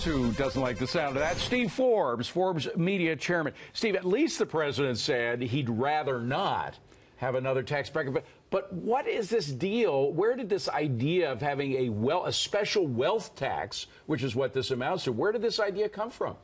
else who doesn't like the sound of that? Steve Forbes, Forbes media chairman. Steve, at least the president said he'd rather not have another tax bracket. But what is this deal? Where did this idea of having a special wealth tax, which is what this amounts to, where did this idea come from?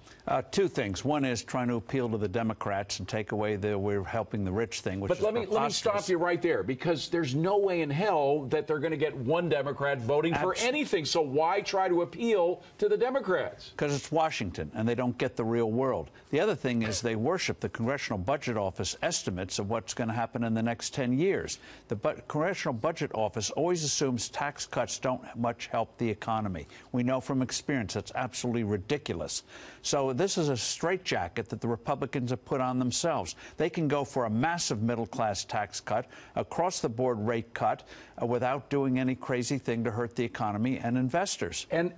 Two things. One is trying to appeal to the Democrats and take away the we're helping the rich thing, which is preposterous. Let me stop you right there, because there's no way in hell that they're going to get one Democrat voting for anything. So why try to appeal to the Democrats? Because it's Washington, and they don't get the real world. The other thing is they worship the Congressional Budget Office estimates of what's going to happen in the next 10 years. The Congressional Budget Office always assumes tax cuts don't much help the economy. We know from experience that's absolutely ridiculous. So this is a straitjacket that the Republicans have put on themselves. They can go for a massive middle-class tax cut, across-the-board rate cut, without doing any crazy thing to hurt the economy and investors. And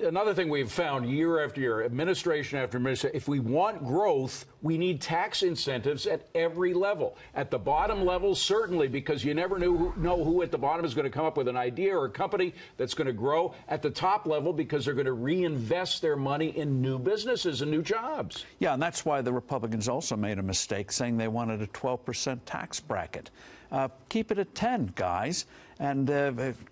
another thing we've found year after year, administration after administration, if we want growth, we need tax incentives at every level. At the bottom level, certainly, because you never know who at the bottom is going to come up with an idea or a company that's going to grow. At the top level, because they're going to reinvest their money in new businesses and new jobs. Yeah, and that's why the Republicans also made a mistake saying they wanted a 12% tax bracket. Keep it at 10, guys, and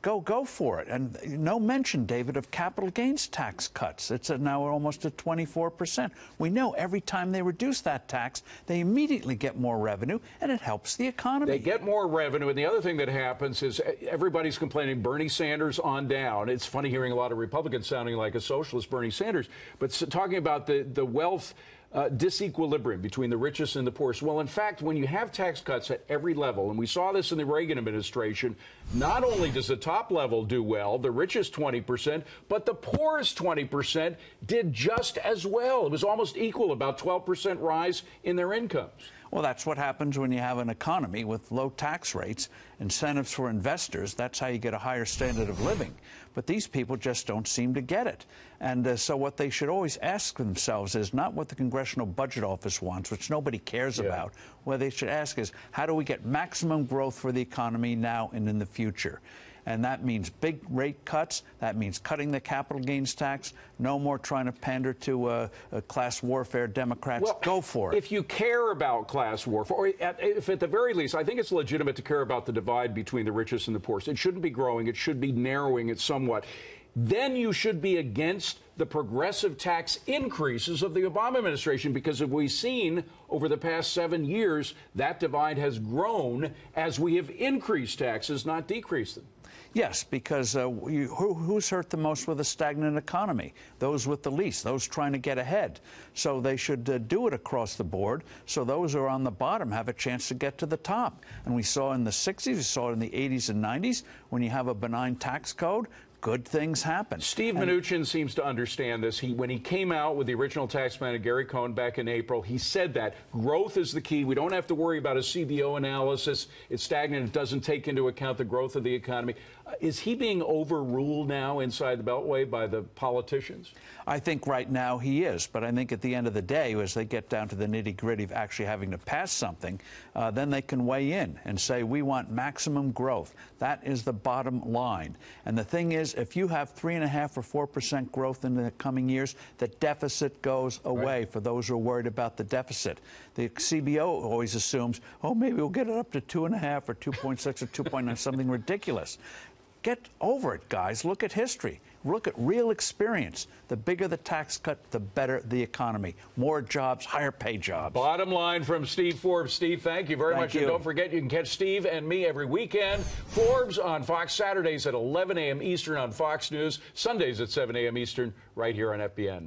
go for it. And no mention, David, of capital gains tax cuts. It's now almost at 24%. We know every time they reduce that tax, they immediately get more revenue, and it helps the economy. They get more revenue, and the other thing that happens is everybody's complaining Bernie Sanders on down. It's funny hearing a lot of Republicans sounding like a socialist Bernie Sanders, but talking about the wealth disequilibrium between the richest and the poorest. Well, in fact, when you have tax cuts at every level, and we saw this in the Reagan administration, not only does the top level do well, the richest 20%, but the poorest 20% did just as well. It was almost equal, about 12% rise in their incomes. Well, that's what happens when you have an economy with low tax rates, incentives for investors. That's how you get a higher standard of living. But these people just don't seem to get it. And so what they should always ask themselves is not what the Congressional Budget Office wants, which nobody cares about. What they should ask is, how do we get maximum growth for the economy now and in the future? And that means big rate cuts. That means cutting the capital gains tax. No more trying to pander to class warfare Democrats. Well, go for it. If you care about class warfare, or if at the very least, I think it's legitimate to care about the divide between the richest and the poorest. It shouldn't be growing. It should be narrowing it somewhat. Then you should be against the progressive tax increases of the Obama administration, because if we've seen over the past 7 years, that divide has grown as we have increased taxes, not decreased them. Yes, because who's hurt the most with a stagnant economy? Those with the least, those trying to get ahead. So they should do it across the board so those who are on the bottom have a chance to get to the top. And we saw in the 60s, we saw it in the 80s and 90s, when you have a benign tax code, good things happen. Steve Mnuchin seems to understand this. When he came out with the original tax plan of Gary Cohn back in April, he said that growth is the key. We don't have to worry about a CBO analysis. It's stagnant. It doesn't take into account the growth of the economy. Is he being overruled now inside the Beltway by the politicians? I think right now he is. But I think at the end of the day, as they get down to the nitty-gritty of actually having to pass something, then they can weigh in and say, we want maximum growth. That is the bottom line. And the thing is, if you have 3.5% or 4% growth in the coming years, the deficit goes away for those who are worried about the deficit. The CBO always assumes, oh, maybe we'll get it up to 2.5 or 2.6 or 2.9, something ridiculous. Get over it, guys. Look at history. Look at real experience. The bigger the tax cut, the better the economy. More jobs, higher pay jobs. Bottom line from Steve Forbes. Steve, thank you very much. And don't forget, you can catch Steve and me every weekend. Forbes on Fox, Saturdays at 11 a.m. Eastern on Fox News, Sundays at 7 a.m. Eastern, right here on FBN.